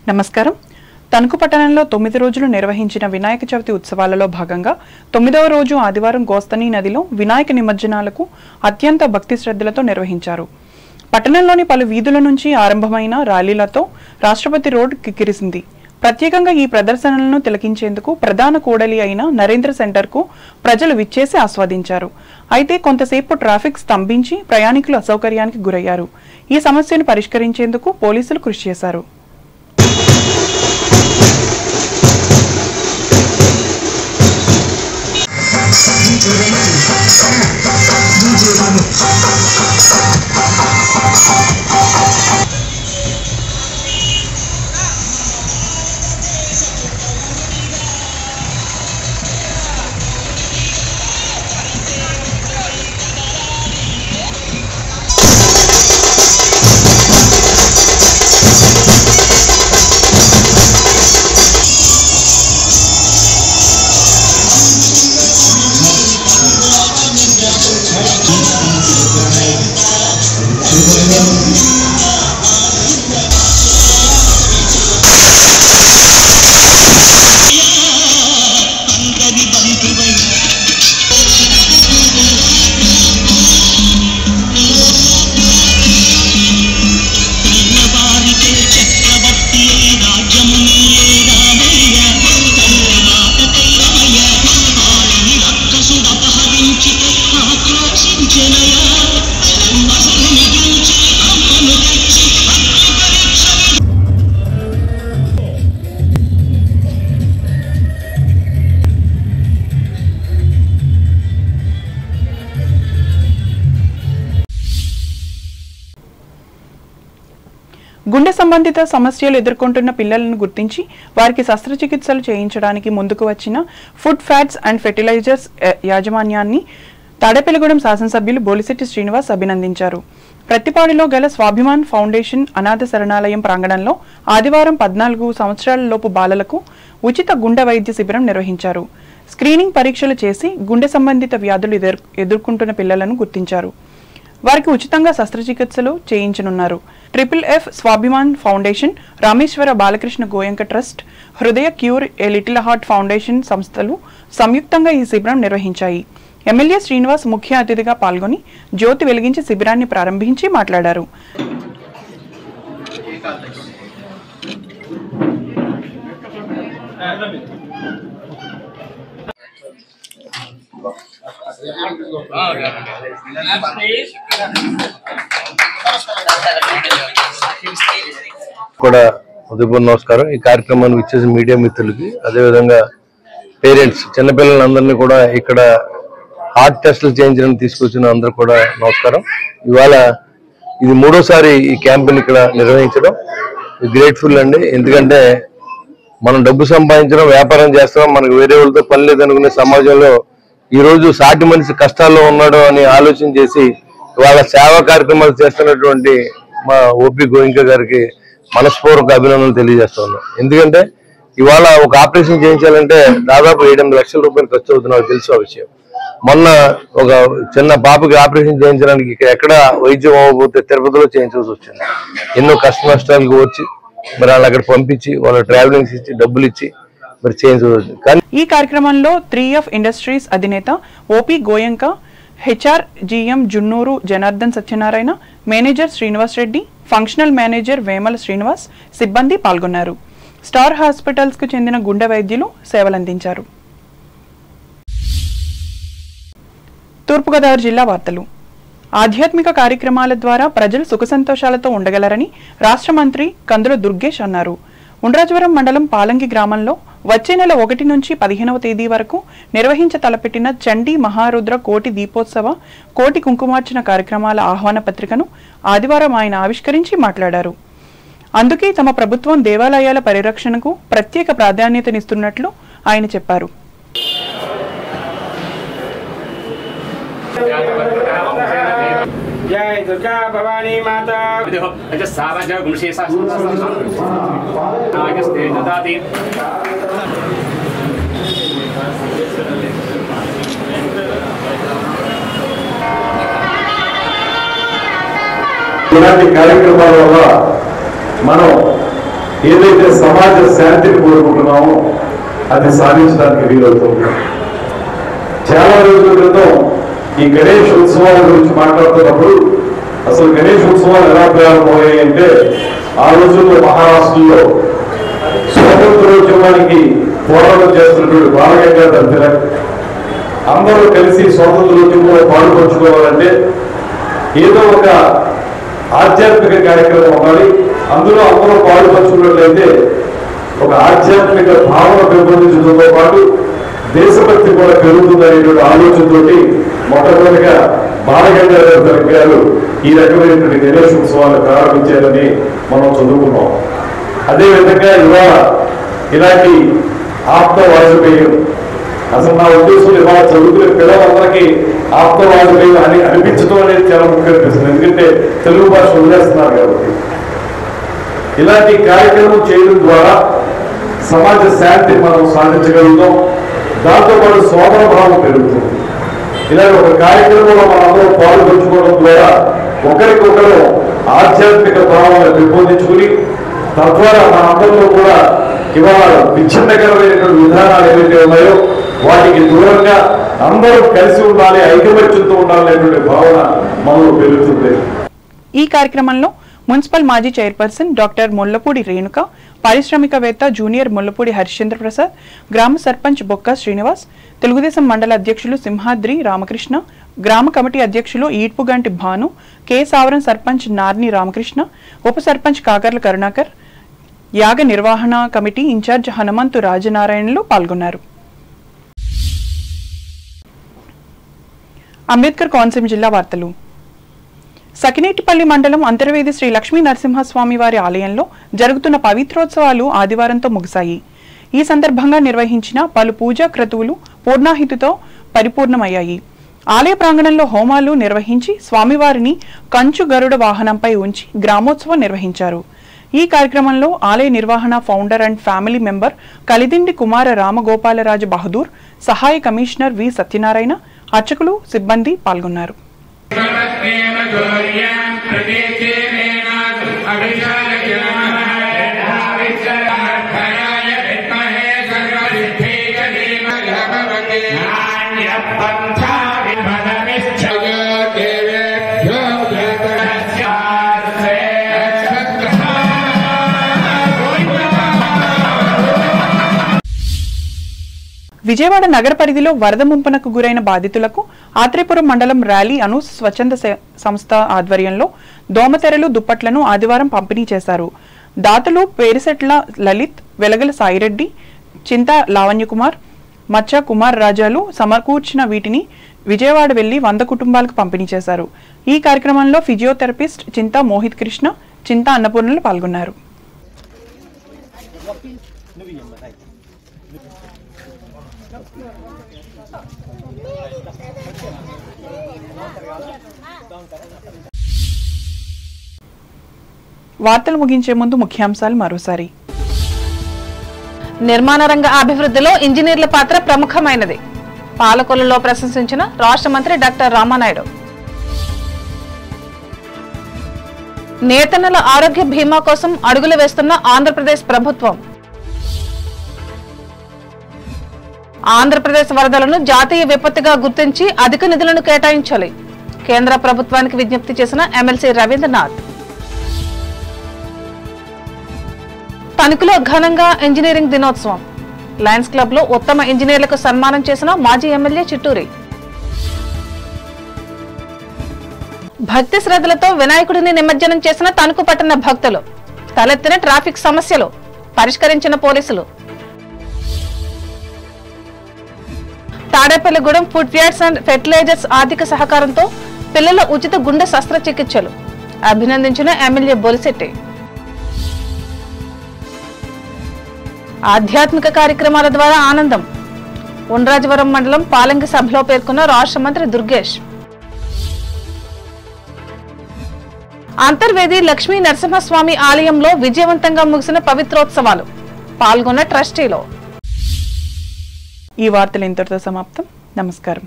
నమస్కారం. తణుకు పట్టణంలో 9 రోజులు నిర్వహించిన వినాయక చవితి ఉత్సవాలలో భాగంగా 9వ రోజు ఆదివారం గోస్తని నదిలో వినాయక నిమజ్జనాలకు అత్యంత భక్తి శ్రద్ధలతో నిర్వహించారు. పట్టణంలోని పలు వీధుల నుంచి ఆరంభమైన ర్యాలీలతో రాష్ట్రపతి రోడ్ కిక్కిరిసింది. ప్రత్యేకంగా ఈ ప్రదర్శనలను తిలకించేందుకు ప్రధాన కూడలి అయిన నరేంద్ర సెంటర్కు ప్రజలు విచ్చేసి ఆస్వాదించారు. అయితే కొంతసేపు ట్రాఫిక్ స్తంభించి ప్రయాణికులు అసౌకర్యానికి గురయ్యారు. ఈ సమస్యను పరిష్కరించేందుకు పోలీసులు కృషి చేశారు. గుండె సంబంధిత సమస్యలు ఎదుర్కొంటున్న పిల్లలను గుర్తించి వారికి శస్త్రచికిత్సలు చేయించడానికి ముందుకు వచ్చిన ఫుడ్ ఫ్యాట్స్ అండ్ ఫెర్టిలైజర్స్ యాజమాన్యాన్ని తాడేపల్లిగూడెం శాసనసభ్యులు బోలిశెట్టి శ్రీనివాస్ అభినందించారు. ప్రతిపాడులో గల స్వాభిమాన్ ఫౌండేషన్ అనాథ శరణాలయం ప్రాంగణంలో ఆదివారం 14 సంవత్సరాలలోపు బాలలకు ఉచిత గుండె వైద్య శిబిరం నిర్వహించారు. స్క్రీనింగ్ పరీక్షలు చేసి గుండె సంబంధిత వ్యాధులు ఎదుర్కొంటున్న పిల్లలను గుర్తించారు. వారికి ఉచితంగా శస్త్రచికిత్సలు చేయించనున్నారు. FFF Swabhiman foundation, Rameshwara Balakrishna Goenka trust, హృదయ cure a little heart foundation సంస్థలు సంయుక్తంగా ఈ శిబిరం నిర్వహించాయి. ఎమ్మెల్యే శ్రీనివాస్ ముఖ్య అతిథిగా పాల్గొని జ్యోతి వెలిగించి శిబిరాన్ని ప్రారంభించి మాట్లాడారు. కూడా ఉదయపూర్ నమస్కారం. ఈ కార్యక్రమాన్ని ఇచ్చేసి మీడియా మిత్రులకి, అదేవిధంగా పేరెంట్స్ చిన్నపిల్లలందరినీ కూడా ఇక్కడ హార్ట్ టెస్టులు చేయించడానికి తీసుకొచ్చిన అందరూ కూడా నమస్కారం. ఇవాళ ఇది 3వసారి ఈ క్యాంపెయిన్ ఇక్కడ నిర్వహించడం గ్రేట్ఫుల్ అండి. ఎందుకంటే మనం డబ్బు సంపాదించడం, వ్యాపారం చేస్తాం, మనకు వేరే వాళ్ళతో పని లేదనుకునే సమాజంలో ఈరోజు సాటి మనిషి కష్టాల్లో ఉన్నాడు అని ఆలోచన చేసి ఇవాళ సేవా కార్యక్రమాలు చేస్తున్నటువంటి మా ఓపీ గోయింక గారికి మనస్పూర్వక అభినందనలు తెలియజేస్తా ఉన్నాం. ఎందుకంటే ఇవాళ ఒక ఆపరేషన్ చేయించాలంటే దాదాపు 7-8 లక్షల రూపాయలు ఖర్చు అవుతున్నారు, తెలుసు ఆ విషయం. మొన్న ఒక చిన్న పాపకి ఆపరేషన్ చేయించడానికి ఇక్కడ ఎక్కడ వైద్యం అవ్వకపోతే తిరుపతిలో చేయించాల్సి వచ్చింది. ఎన్నో కష్ట నష్టాలకు వచ్చి మరి వాళ్ళు అక్కడ పంపించి వాళ్ళ ట్రావెలింగ్స్ ఇచ్చి డబ్బులు ఇచ్చి మరి చేయించవచ్చు. కానీ ఈ కార్యక్రమంలో 3F ఇండస్ట్రీస్ అధినేత OP Goenka, HR GM Junnuru Janardhan Satyanarayana, manager Srinivas Reddy, functional manager Vemala Srinivas, సిబ్బంది పాల్గొన్నారు. స్టార్ హాస్పిటల్స్ కు చెందిన గుండె వైద్యులు సేవలందించారు. తూర్పుగోదావరి జిల్లా వార్తలు. ఆధ్యాత్మిక కార్యక్రమాల ద్వారా ప్రజలు సుఖ సంతోషాలతో ఉండగలరని రాష్ట్ర మంత్రి కందుల దుర్గేష్ అన్నారు. ఉండ్రాజవరం మండలం పాలంగి గ్రామంలో వచ్చే నెల 1 నుంచి 15వ తేదీ వరకు నిర్వహించ తలపెట్టిన చండీ మహారుద్ర కోటి దీపోత్సవ, కోటి కుంకుమార్చన కార్యక్రమాల ఆహ్వాన పత్రికను ఆదివారం ఆయన ఆవిష్కరించి మాట్లాడారు. అందుకే తమ ప్రభుత్వం దేవాలయాల పరిరక్షణకు ప్రత్యేక ప్రాధాన్యతనిస్తున్నట్లు ఆయన చెప్పారు. जय दुर्गा भवानी माता ఇలాంటి కార్యక్రమాల వల్ల మనం ఏదైతే సమాజ శాంతిని కోరుకుంటున్నామో అది సాధించడానికి వీలవుతుంది. చాలా రోజుల క్రితం ఈ గణేష్ ఉత్సవాల గురించి మాట్లాడుతున్నప్పుడు అసలు గణేష్ ఉత్సవాలు ఎలా ప్రారంభమయ్యాయి అంటే ఆ రోజుల్లో మహారాష్ట్రలో స్వాతంత్రోద్యమానికి పోరాటం చేస్తున్నటువంటి బాలగంగాధర్ తిలక్ అందరూ కలిసి స్వాతంత్రోద్యమంలో పాల్పంచుకోవాలంటే ఏదో ఒక ఆధ్యాత్మిక కార్యక్రమం ఉండాలి, అందులో అందరూ పాల్పంచుకున్నట్లయితే ఒక ఆధ్యాత్మిక భావన పెంపొందించడంతో పాటు దేశభక్తి కూడా పెరుగుతుందనేటువంటి ఆలోచనతో మొట్టమొదటిగా బాలగంగాధర్ తిలక్ గారు ఈ రకమైనటువంటి గణేష్ ఉత్సవాలు ప్రారంభించారని మనం చదువుకున్నాం. అదేవిధంగా ఇవాళ ఇలాంటి ఆప్త వాజపేయం, అసలు నా ఉద్దేశం ఇవాళ చదువుకునే పిల్లలందరికీ ఆప్త వాజపేయం అని అనిపించడం అనేది చాలా ముఖ్యం అనిపిస్తుంది. ఎందుకంటే తెలుగు భాష వదిలేస్తున్నారు కాబట్టి. ఇలాంటి కార్యక్రమం చేయడం ద్వారా సమాజ శాంతి మనం సాధించగలుగుతాం, దాంతోపాటు సోదర భావం పెరుగుతుంది. ఇలాంటి ఒక కార్యక్రమంలో మనందరూ పాల్పంచుకోవడం ద్వారా ఒకరికొకరు ఆధ్యాత్మిక భావాలను పెంపొందించుకుని తద్వారా మనందరిలో కూడా ఇవాళ విచ్ఛిన్నకరమైనటువంటి విధానాలు ఏవైతే ఉన్నాయో వాటికి దూరంగా అందరూ కలిసి ఉండాలి, ఐకమత్యంతో ఉండాలనేటువంటి భావన మనలో పెరుగుతుంది. ఈ కార్యక్రమంలో మున్సిపల్ మాజీ చైర్పర్సన్ డాక్టర్ ముల్లపూడి రేణుక, పారిశ్రామికవేత్త జూనియర్ ముల్లపూడి హరిశ్చంద్ర ప్రసాద్, గ్రామ సర్పంచ్ బొక్క శ్రీనివాస్, తెలుగుదేశం మండల అధ్యక్షులు సింహాద్రి రామకృష్ణ, గ్రామ కమిటీ అధ్యక్షులు ఈడ్పుగంటి భాను, కె సావరం సర్పంచ్ నార్ని రామకృష్ణ, ఉప సర్పంచ్ కాకర్ల కరుణాకర్, యాగ నిర్వహణ కమిటీ ఇన్ఛార్జ్ హనుమంతు రాజనారాయణలు పాల్గొన్నారు. అంబేద్కర్ కోనసీమ జిల్లా వార్తలు. సకినేటిపల్లి మండలం అంతర్వేది శ్రీ లక్ష్మీ నరసింహస్వామి వారి ఆలయంలో జరుగుతున్న పవిత్రోత్సవాలు ఆదివారంతో ముగిశాయి. ఈ సందర్భంగా నిర్వహించిన పలు పూజా క్రతువులు పూర్ణాహితితో పరిపూర్ణమయ్యాయి. ఆలయ ప్రాంగణంలో హోమాలు నిర్వహించి స్వామివారిని కంచు గరుడ వాహనంపై ఉంచి గ్రామోత్సవం నిర్వహించారు. ఈ కార్యక్రమంలో ఆలయ నిర్వహణ founder and family member Kalidindi Kumara Ramagopalaraju Bahadur, సహాయ కమిషనర్ వి సత్యనారాయణ, అర్చకులు, సిబ్బంది పాల్గొన్నారు. విజయవాడ నగర పరిధిలో వరద ముంపునకు గురైన బాధితులకు ఆత్రేపురం మండలం ర్యాలీ అనూస్ స్వచ్ఛంద సంస్థ ఆధ్వర్యంలో దోమతెరలు, దుప్పట్లను ఆదివారం పంపిణీ చేశారు. దాతలు పేరిసెట్ల లలిత్, వెలగల సాయిరెడ్డి, చింతా లావణ్యకుమార్, మచ్చ కుమార్ రాజాలు సమకూర్చిన వీటిని విజయవాడ వెళ్లి 100 కుటుంబాలకు పంపిణీ చేశారు. ఈ కార్యక్రమంలో ఫిజియోథెరపిస్ట్ చింతా మోహిత్ కృష్ణ, చింతా అన్నపూర్ణలు పాల్గొన్నారు. వార్తలు ముగించే ముందు ముఖ్యాంశాలు మరోసారి. నిర్మాణ రంగ అభివృద్ధిలో ఇంజనీర్ల పాత్ర ప్రముఖమైనది. పాలకొల్లులో ప్రశంసించిన రాష్ట్ర మంత్రి డాక్టర్ రామానాయుడు. నేతన్నల ఆరోగ్య బీమా కోసం అడుగులు వేస్తున్న ఆంధ్రప్రదేశ్ ప్రభుత్వం. ఆంధ్రప్రదేశ్ వరదలను జాతీయ విపత్తుగా గుర్తించి అధిక నిధులను కేటాయించాలి. కేంద్ర ప్రభుత్వానికి విజ్ఞప్తి చేసిన ఎమ్మెల్సీ రవీంద్రనాథ్. తణుకులో ఘనంగా ఇంజనీరింగ్ దినోత్సవం. లయన్స్ క్లబ్ లో ఉత్తమ ఇంజనీర్లకు సన్మానం చేసిన మాజీ ఎమ్మెల్యే చిట్టూరి. భక్తి శ్రద్ధలతో వినాయకుడిని నిమజ్జనం చేసిన తణుకు పట్టణ భక్తులు. తలెత్తిన ట్రాఫిక్ సమస్యలు పరిష్కరించిన పోలీసులు. Tadepalligudem food fats and fertilizers ఆర్థిక సహకారంతో పిల్లల ఉచిత గుండె శస్త్రచికిత్సలు అభినందించిన ఎమ్మెల్యే బొలిశెట్టి. ఆధ్యాత్మిక కార్యక్రమాల ద్వారా ఆనందం. ఉండ్రాజవరం మండలం పాలంగి సభలో పేర్కొన్న రాష్ట్ర మంత్రి దుర్గేష్. అంతర్వేది లక్ష్మీ నరసింహస్వామి ఆలయంలో విజయవంతంగా ముగిసిన పవిత్రోత్సవాలు పాల్గొన్న ట్రస్టీలో. ఈ వార్తలు ఇంతటితో సమాప్తం. నమస్కారం.